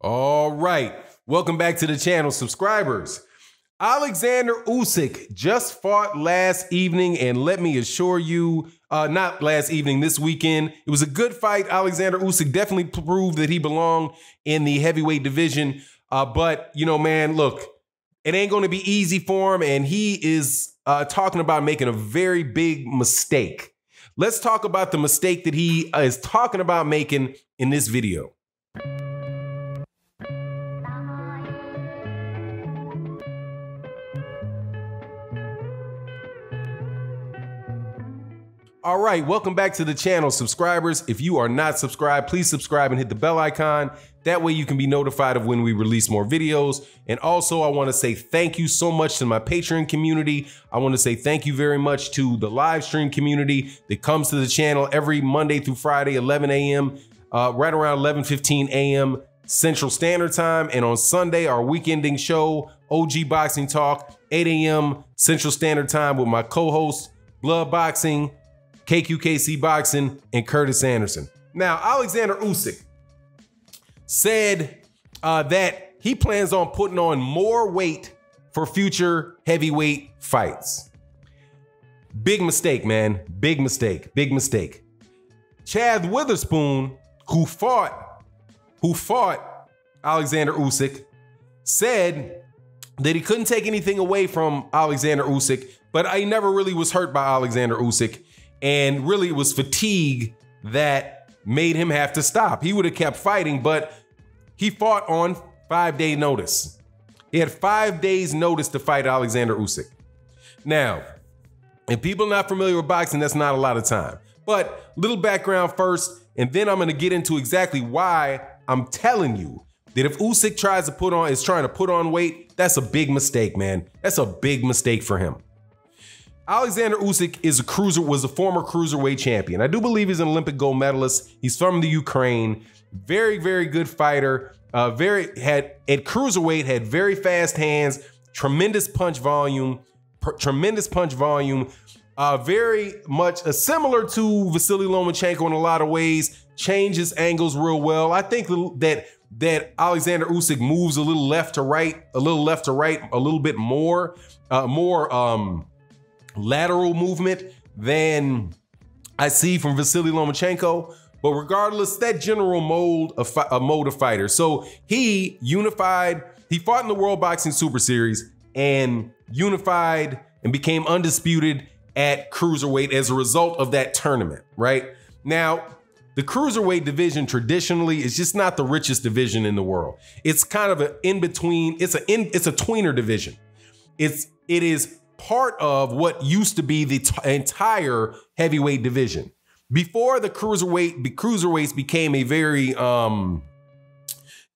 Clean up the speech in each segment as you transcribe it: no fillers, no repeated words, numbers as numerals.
All right, welcome back to the channel, subscribers. Oleksandr Usyk just fought last evening, and let me assure you, not last evening, this weekend. It was a good fight. Oleksandr Usyk definitely proved that he belonged in the heavyweight division. But, you know, man, look, it ain't going to be easy for him, and he is talking about making a very big mistake. Let's talk about the mistake that he is talking about making in this video. All right, welcome back to the channel, subscribers. If you are not subscribed, please subscribe and hit the bell icon. That way you can be notified of when we release more videos. And also, I want to say thank you so much to my Patreon community. I want to say thank you very much to the live stream community that comes to the channel every Monday through Friday, 11 a.m., right around 11:15 a.m. Central Standard Time. And on Sunday, our weekending show, OG Boxing Talk, 8 a.m. Central Standard Time with my co-host, Blood Boxing, KQKC Boxing, and Curtis Anderson. Now, Oleksandr Usyk said that he plans on putting on more weight for future heavyweight fights. Big mistake, man. Big mistake. Big mistake. Chad Witherspoon, who fought Oleksandr Usyk, said that he couldn't take anything away from Oleksandr Usyk, but he never really was hurt by Oleksandr Usyk. And really it was fatigue that made him have to stop. He would have kept fighting, but he fought on 5-day notice. He had 5 days notice to fight Oleksandr Usyk. Now, if people are not familiar with boxing, that's not a lot of time. But little background first, and then I'm gonna get into exactly why I'm telling you that if Usyk is trying to put on weight, that's a big mistake, man. That's a big mistake for him. Oleksandr Usyk was a former cruiserweight champion. I do believe he's an Olympic gold medalist. He's from the Ukraine. Very, very good fighter. At cruiserweight, had very fast hands, tremendous punch volume, very much similar to Vasily Lomachenko in a lot of ways. Changes angles real well. I think that Oleksandr Usyk moves a little left to right, a little bit more, lateral movement than I see from Vasily Lomachenko. But regardless, that general mode of fighter. So he fought in the World Boxing Super Series and unified and became undisputed at cruiserweight as a result of that tournament, right? Now, the cruiserweight division traditionally is just not the richest division in the world. It's kind of an in-between, it's a tweener division. It is part of what used to be the entire heavyweight division. Before the cruiserweights became a very an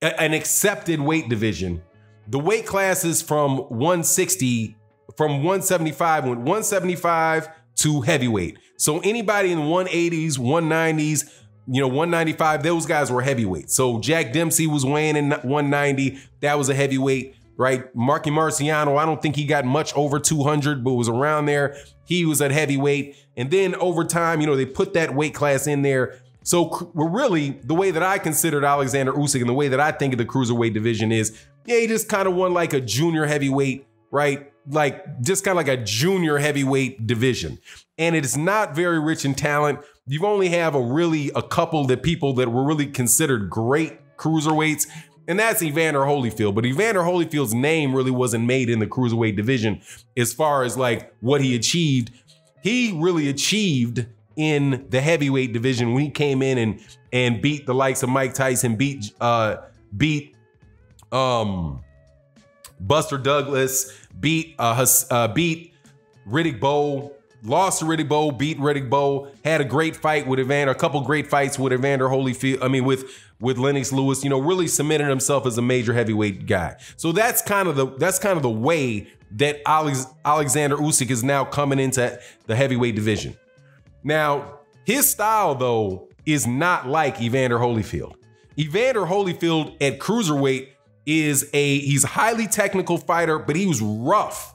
accepted weight division, the weight classes from 175 went 175 to heavyweight. So anybody in the 180s, 190s, 195, those guys were heavyweight. So Jack Dempsey was weighing in 190, that was a heavyweight. Right, Marky Marciano, I don't think he got much over 200, but was around there. He was at heavyweight. And then over time, they put that weight class in there. So really, the way that I considered Oleksandr Usyk and the way that I think of the cruiserweight division is, yeah, he just kind of won like a junior heavyweight, right? Like just kind of like a junior heavyweight division. And it is not very rich in talent. You only have a couple that people that were really considered great cruiserweights. And that's Evander Holyfield. But Evander Holyfield's name really wasn't made in the cruiserweight division as far as like what he achieved. He really achieved in the heavyweight division when he came in and beat the likes of Mike Tyson, beat Buster Douglas, beat Riddick Bowe, lost to Riddick Bowe, beat Riddick Bowe, had a great fight with Evander, a couple great fights with Evander Holyfield, with Lennox Lewis, really cemented himself as a major heavyweight guy. So that's kind of the way that Oleksandr Usyk is now coming into the heavyweight division. Now, his style though is not like Evander Holyfield. Evander Holyfield at cruiserweight he's a highly technical fighter, but he was rough,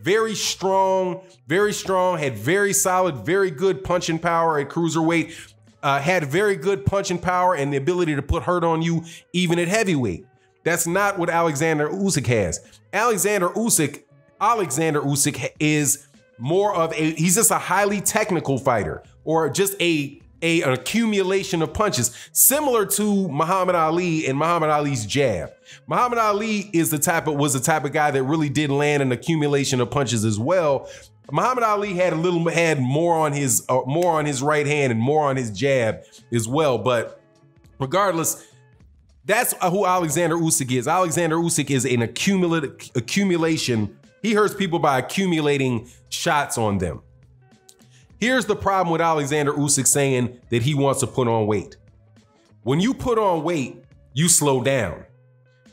very strong, had very solid, very good punching power at cruiserweight. had very good punching power and the ability to put hurt on you even at heavyweight. That's not what Oleksandr Usyk has. Oleksandr Usyk is more of he's just a highly technical fighter, or just an accumulation of punches, similar to Muhammad Ali and Muhammad Ali's jab. Muhammad Ali was the type of guy that really did land an accumulation of punches as well. Muhammad Ali had more on his right hand and more on his jab as well. But regardless, that's who Oleksandr Usyk is. Oleksandr Usyk is an accumulation. He hurts people by accumulating shots on them. Here's the problem with Oleksandr Usyk saying that he wants to put on weight. When you put on weight, you slow down.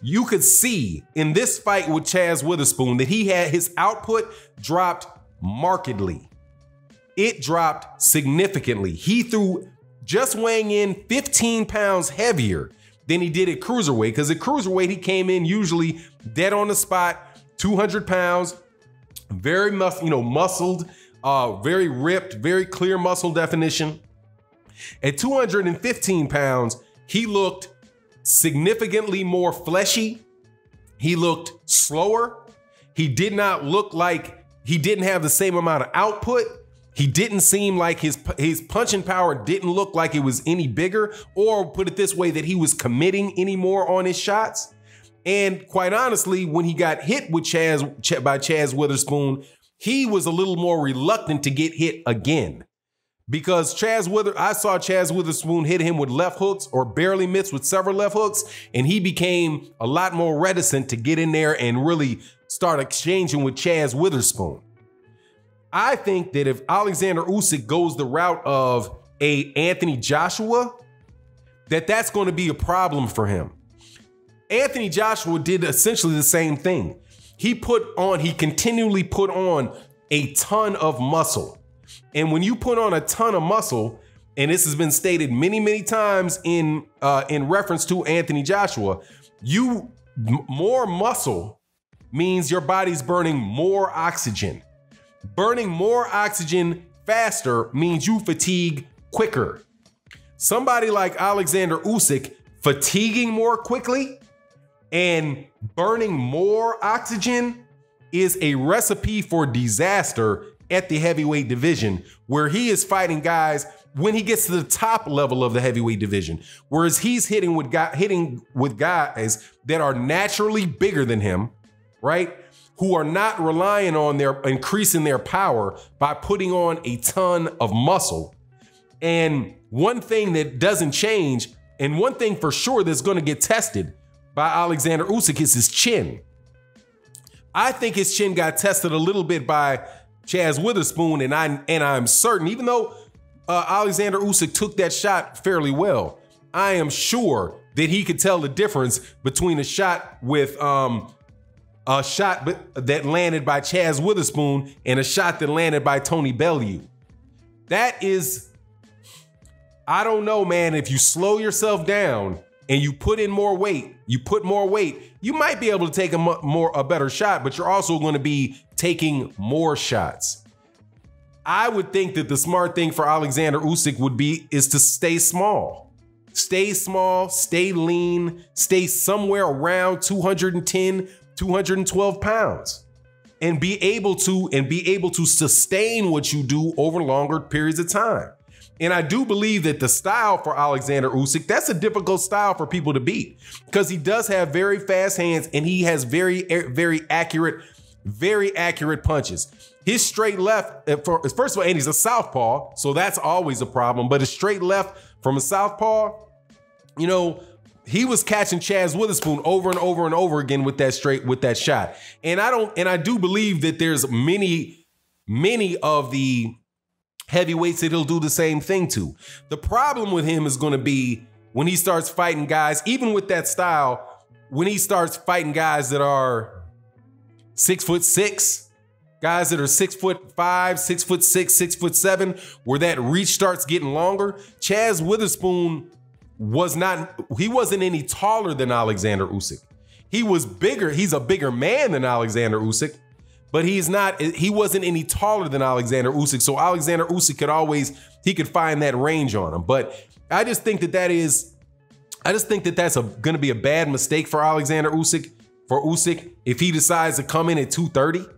You could see in this fight with Chaz Witherspoon that his output dropped markedly. It dropped significantly. He threw, just weighing in 15 pounds heavier than he did at cruiserweight, because at cruiserweight, he came in usually dead on the spot, 200 pounds, very muscled, very ripped, very clear muscle definition. At 215 pounds, he looked significantly more fleshy. He looked slower. He did not look like he didn't have the same amount of output. He didn't seem like his punching power didn't look like it was any bigger, or put it this way, that he was committing any more on his shots. And quite honestly, when he got hit by Chaz Witherspoon, he was a little more reluctant to get hit again, because I saw Chaz Witherspoon hit him with left hooks, or barely missed with several left hooks, and he became a lot more reticent to get in there and really start exchanging with Chaz Witherspoon. I think that if Oleksandr Usyk goes the route of a Anthony Joshua, that's going to be a problem for him. Anthony Joshua did essentially the same thing. He continually put on a ton of muscle. And when you put on a ton of muscle, and this has been stated many, many times in reference to Anthony Joshua, more muscle means your body's burning more oxygen. Burning more oxygen faster means you fatigue quicker. Somebody like Oleksandr Usyk fatiguing more quickly and burning more oxygen is a recipe for disaster at the heavyweight division, where he is fighting guys when he gets to the top level of the heavyweight division, whereas he's hitting with guys that are naturally bigger than him, right? Who are not relying on increasing their power by putting on a ton of muscle. And one thing that doesn't change, and one thing for sure that's going to get tested by Oleksandr Usyk, is his chin. I think his chin got tested a little bit by Chaz Witherspoon, and I'm certain, even though Oleksandr Usyk took that shot fairly well, I am sure that he could tell the difference between a shot that landed by Chaz Witherspoon and a shot that landed by Tony Bellew. That is, I don't know, man. If you slow yourself down and you put in more weight, you might be able to take a better shot, but you're also going to be taking more shots. I would think that the smart thing for Oleksandr Usyk is to stay small. Stay small, stay lean, stay somewhere around 210, 212 pounds, and be able to sustain what you do over longer periods of time. And I do believe that the style for Oleksandr Usyk, that's a difficult style for people to beat, because he does have very fast hands and he has very accurate punches. His straight left, first of all, and he's a southpaw, so that's always a problem. But a straight left from a southpaw, he was catching Chaz Witherspoon over and over and over again with that shot. And I do believe that there's many of the heavyweights that he'll do the same thing to. The problem with him is going to be when he starts fighting guys, even with that style, when he starts fighting guys that are 6'6", guys that are 6'5", 6'6", 6'7", where that reach starts getting longer. Chaz Witherspoon wasn't any taller than Oleksandr Usyk. He was bigger. He's a bigger man than Oleksandr Usyk, but he wasn't any taller than Oleksandr Usyk. So Oleksandr Usyk he could find that range on him. But I just think that's going to be a bad mistake for Oleksandr Usyk, if he decides to come in at 230.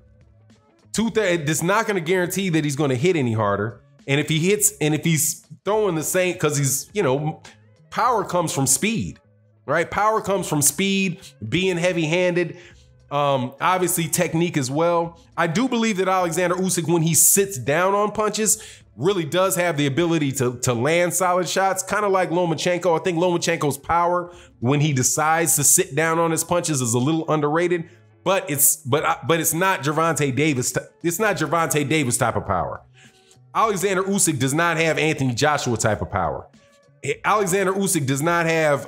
230, it's not going to guarantee that he's going to hit any harder. And if he's throwing the same, because he's, power comes from speed, right? Power comes from speed, being heavy-handed, obviously technique as well. I do believe that Oleksandr Usyk, when he sits down on punches, really does have the ability to land solid shots, kind of like Lomachenko. I think Lomachenko's power, when he decides to sit down on his punches, is a little underrated. But it's not Gervonta Davis. It's not Gervonta Davis type of power. Oleksandr Usyk does not have Anthony Joshua type of power. Oleksandr Usyk does not have,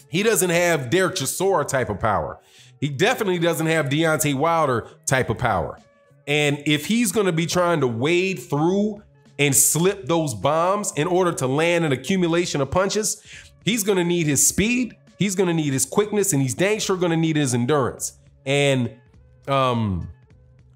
he doesn't have Derek Chisora type of power. He definitely doesn't have Deontay Wilder type of power. And if he's going to be trying to wade through and slip those bombs in order to land an accumulation of punches, he's going to need his speed, he's going to need his quickness, and he's dang sure going to need his endurance. And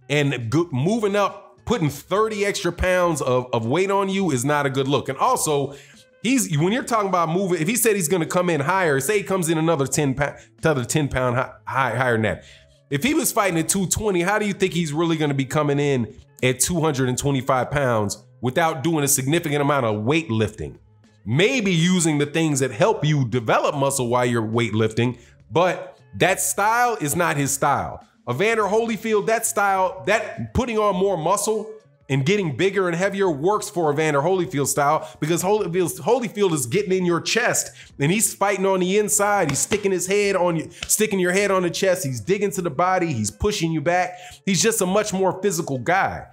moving up, putting 30 extra pounds of weight on you is not a good look. And also, when you're talking about moving, if he said he's going to come in higher, say he comes in another 10 pound higher than that. If he was fighting at 220, how do you think he's really going to be coming in at 225 pounds without doing a significant amount of weightlifting? Maybe using the things that help you develop muscle while you're weightlifting, but that style is not his style. Evander Holyfield, that style, that putting on more muscle and getting bigger and heavier works for Evander Holyfield's style, because Holyfield is getting in your chest and he's fighting on the inside. He's sticking his head on you, sticking your head on the chest. He's digging to the body. He's pushing you back. He's just a much more physical guy.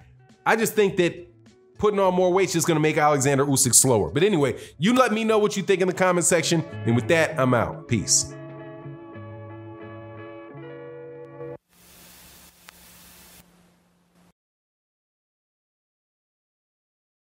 I just think that putting on more weight is just going to make Oleksandr Usyk slower. But anyway, you let me know what you think in the comment section. And with that, I'm out. Peace.